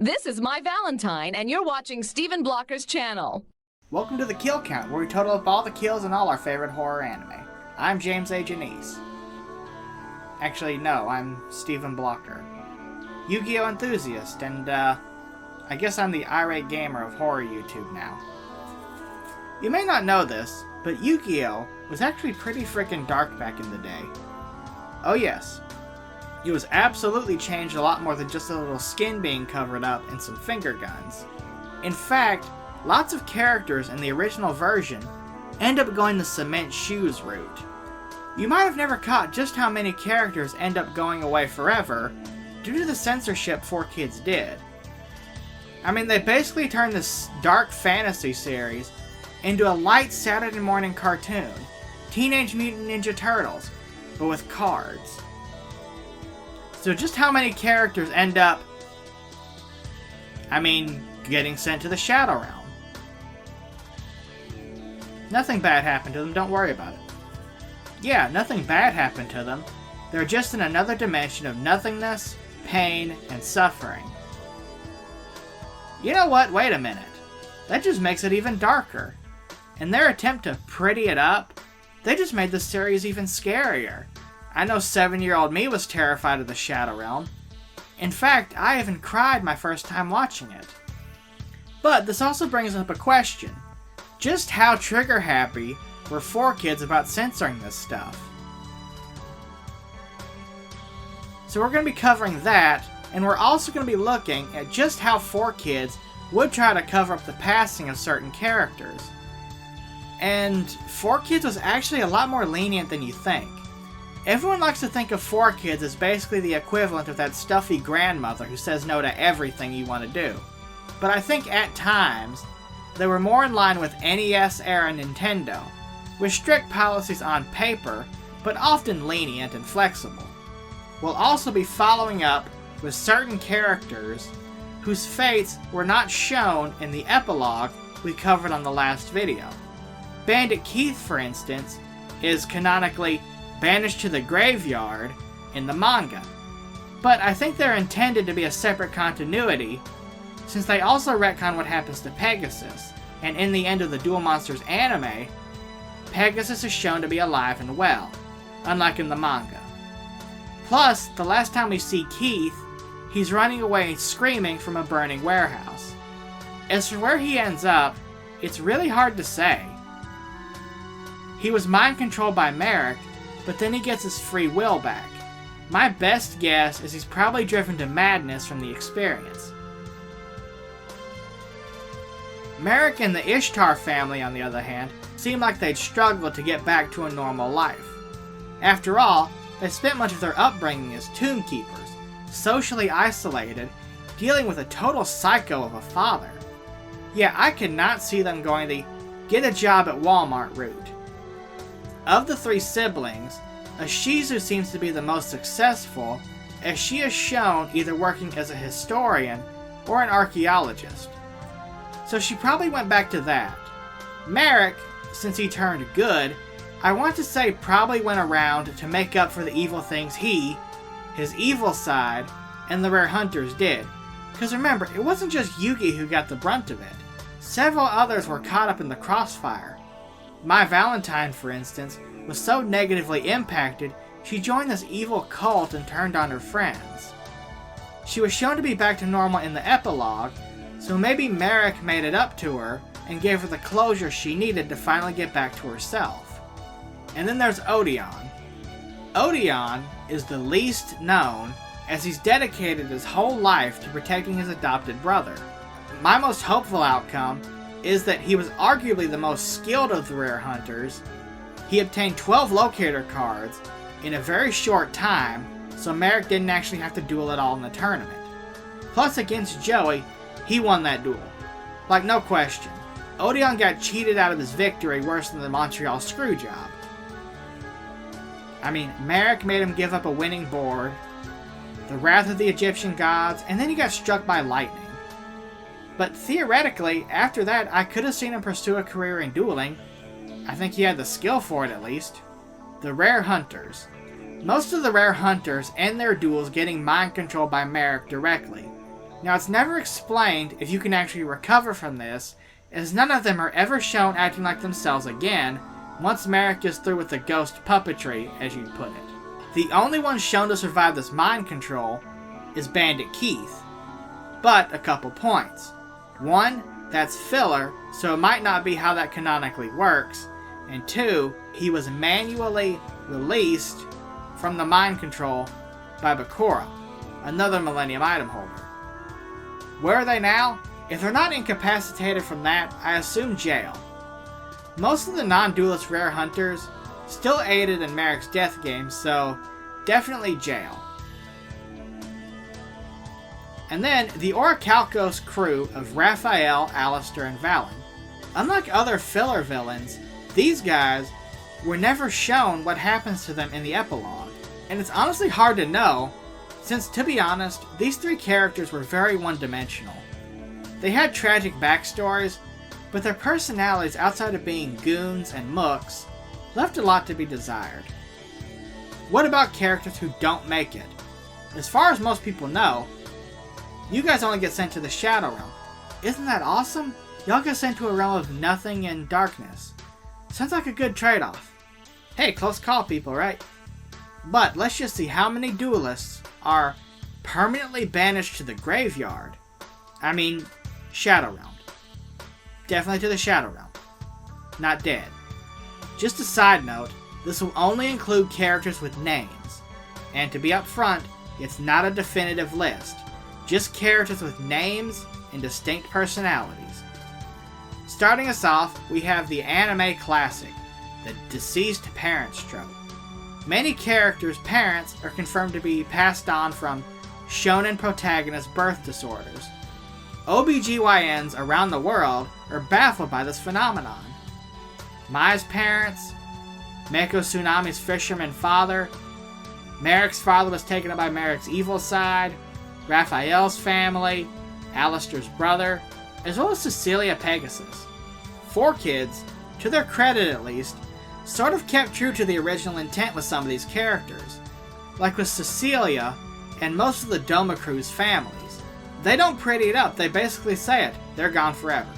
This is my Valentine, and you're watching Stephen Blocker's channel. Welcome to the Kill Count, where we total up all the kills in all our favorite horror anime. I'm James A. Janice. Actually, no, I'm Stephen Blocker. Yu-Gi-Oh! Enthusiast, and, I guess I'm the irate gamer of horror YouTube now. You may not know this, but Yu-Gi-Oh! Was actually pretty frickin' dark back in the day. Oh yes. It was absolutely changed a lot more than just a little skin being covered up and some finger guns. In fact, lots of characters in the original version end up going the cement shoes route. You might have never caught just how many characters end up going away forever due to the censorship 4Kids did. I mean, they basically turned this dark fantasy series into a light Saturday morning cartoon, Teenage Mutant Ninja Turtles, but with cards. So just how many characters end up, getting sent to the Shadow Realm? Nothing bad happened to them, don't worry about it. Yeah, nothing bad happened to them. They're just in another dimension of nothingness, pain, and suffering. You know what? Wait a minute. That just makes it even darker. In their attempt to pretty it up, they just made the series even scarier. I know 7-year-old me was terrified of the Shadow Realm. In fact, I even cried my first time watching it. But this also brings up a question. Just how trigger-happy were 4Kids about censoring this stuff? So we're going to be covering that, and we're also going to be looking at just how 4Kids would try to cover up the passing of certain characters. And 4Kids was actually a lot more lenient than you think. Everyone likes to think of 4Kids as basically the equivalent of that stuffy grandmother who says no to everything you want to do. But I think at times, they were more in line with NES-era Nintendo, with strict policies on paper, but often lenient and flexible. We'll also be following up with certain characters whose fates were not shown in the epilogue we covered on the last video. Bandit Keith, for instance, is canonically banished to the graveyard in the manga. But I think they're intended to be a separate continuity, since they also retcon what happens to Pegasus, and in the end of the Duel Monsters anime, Pegasus is shown to be alive and well, unlike in the manga. Plus, the last time we see Keith, he's running away screaming from a burning warehouse. As for where he ends up, it's really hard to say. He was mind-controlled by Merrick, but then he gets his free will back. My best guess is he's probably driven to madness from the experience. Merrick and the Ishtar family, on the other hand, seem like they'd struggle to get back to a normal life. After all, they spent much of their upbringing as tomb keepers, socially isolated, dealing with a total psycho of a father. Yeah, I could not see them going the get a job at Walmart route. Of the 3 siblings, Ashizu seems to be the most successful, as she is shown either working as a historian or an archaeologist. So she probably went back to that. Merrick, since he turned good, I want to say probably went around to make up for the evil things he, his evil side, and the Rare Hunters did. Because remember, it wasn't just Yugi who got the brunt of it. Several others were caught up in the crossfire. My Valentine, for instance, was so negatively impacted, she joined this evil cult and turned on her friends. She was shown to be back to normal in the epilogue, so maybe Merrick made it up to her and gave her the closure she needed to finally get back to herself. And then there's Odeon. Odeon is the least known, as he's dedicated his whole life to protecting his adopted brother. My most hopeful outcome is that he was arguably the most skilled of the Rare Hunters. He obtained 12 locator cards in a very short time, so Merrick didn't actually have to duel at all in the tournament. Plus, against Joey, he won that duel. Like, no question. Odeon got cheated out of his victory worse than the Montreal Screwjob. Merrick made him give up a winning board, the wrath of the Egyptian gods, and then he got struck by lightning. But theoretically, after that, I could have seen him pursue a career in dueling. I think he had the skill for it, at least. The Rare Hunters. Most of the Rare Hunters end their duels getting mind-controlled by Merrick directly. Now, it's never explained if you can actually recover from this, as none of them are ever shown acting like themselves again once Merrick is through with the ghost puppetry, as you'd put it. The only one shown to survive this mind control is Bandit Keith. But a couple points. One, that's filler, so it might not be how that canonically works. And two, he was manually released from the mind control by Bakura, another Millennium item holder. Where are they now? If they're not incapacitated from that, I assume jail. Most of the non-duelist rare hunters still aided in Merrick's death game, so definitely jail. And then the Orichalcos crew of Raphael, Alistair, and Valen. Unlike other filler villains, these guys were never shown what happens to them in the epilogue. And it's honestly hard to know, since to be honest, these three characters were very one-dimensional. They had tragic backstories, but their personalities outside of being goons and mooks left a lot to be desired. What about characters who don't make it? As far as most people know, you guys only get sent to the Shadow Realm. Isn't that awesome? Y'all get sent to a realm of nothing and darkness. Sounds like a good trade-off. Hey, close call, people, right? But let's just see how many duelists are permanently banished to the graveyard. I mean, Shadow Realm. Definitely to the Shadow Realm. Not dead. Just a side note, this will only include characters with names. And to be upfront, it's not a definitive list. Just characters with names and distinct personalities. Starting us off, we have the anime classic, the deceased parents trope. Many characters' parents are confirmed to be passed on from shonen protagonist birth disorders. OBGYNs around the world are baffled by this phenomenon. Mai's parents, Meiko Tsunami's fisherman father, Merrick's father was taken up by Merrick's evil side, Raphael's family, Alistair's brother, as well as Cecilia Pegasus. 4 kids, to their credit at least, sort of kept true to the original intent with some of these characters. Like with Cecilia and most of the Doma crew's families. They don't pretty it up, they basically say it, they're gone forever.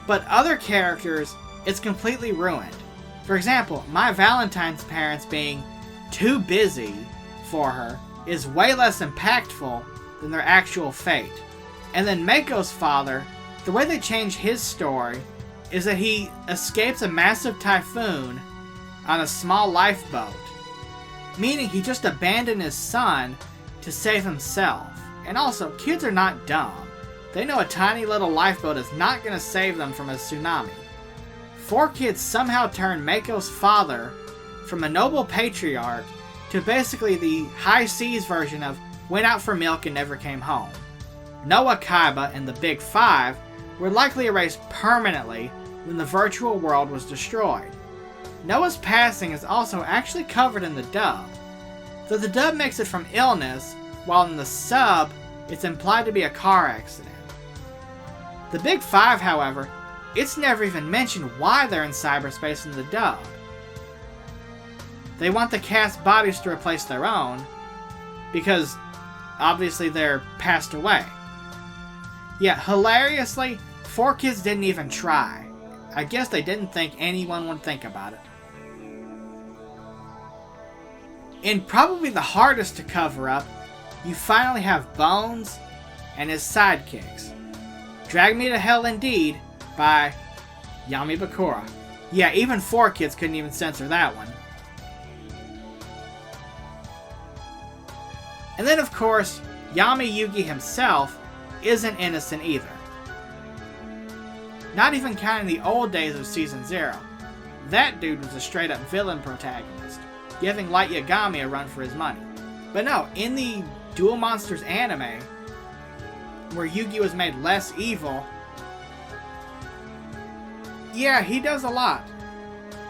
But other characters, it's completely ruined. For example, Mai Valentine's parents being too busy for her is way less impactful than their actual fate. And then Meiko's father, the way they change his story is that he escapes a massive typhoon on a small lifeboat, meaning he just abandoned his son to save himself. And also, kids are not dumb. They know a tiny little lifeboat is not going to save them from a tsunami. 4 kids somehow turn Meiko's father from a noble patriarch to basically the high seas version of went out for milk and never came home. Noah, Kaiba, and the Big Five were likely erased permanently when the virtual world was destroyed. Noah's passing is also actually covered in the dub, though the dub makes it from illness, while in the sub, it's implied to be a car accident. The Big Five, however, it's never even mentioned why they're in cyberspace in the dub. They want the cast bodies to replace their own, because obviously they're passed away. Yet, hilariously, 4 kids didn't even try. I guess they didn't think anyone would think about it. And probably the hardest to cover up, you finally have Bones and his sidekicks. Drag Me to Hell Indeed by Yami Bakura. Yeah, even 4 kids couldn't even censor that one. And then of course, Yami Yugi himself isn't innocent either. Not even counting the old days of Season 0. That dude was a straight up villain protagonist, giving Light Yagami a run for his money. But no, in the Duel Monsters anime, where Yugi was made less evil, yeah, he does a lot.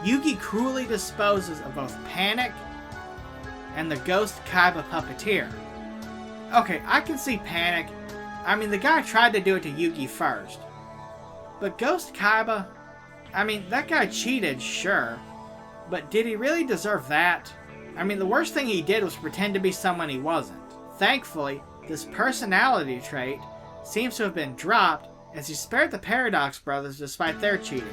Yugi cruelly disposes of both Panic and the Ghost Kaiba puppeteer. Okay, I can see Panic. I mean, the guy tried to do it to Yugi first. But Ghost Kaiba, I mean, that guy cheated, sure. But did he really deserve that? I mean, the worst thing he did was pretend to be someone he wasn't. Thankfully, this personality trait seems to have been dropped as he spared the Paradox Brothers despite their cheating.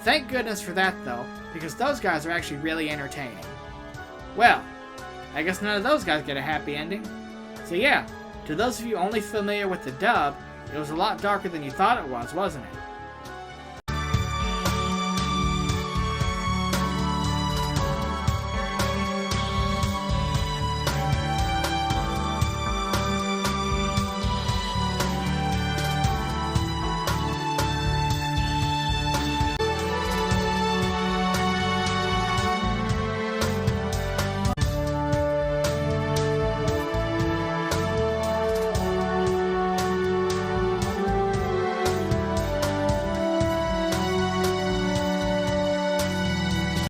Thank goodness for that though, because those guys are actually really entertaining. Well, I guess none of those guys get a happy ending. So yeah, to those of you only familiar with the dub, it was a lot darker than you thought it was, wasn't it?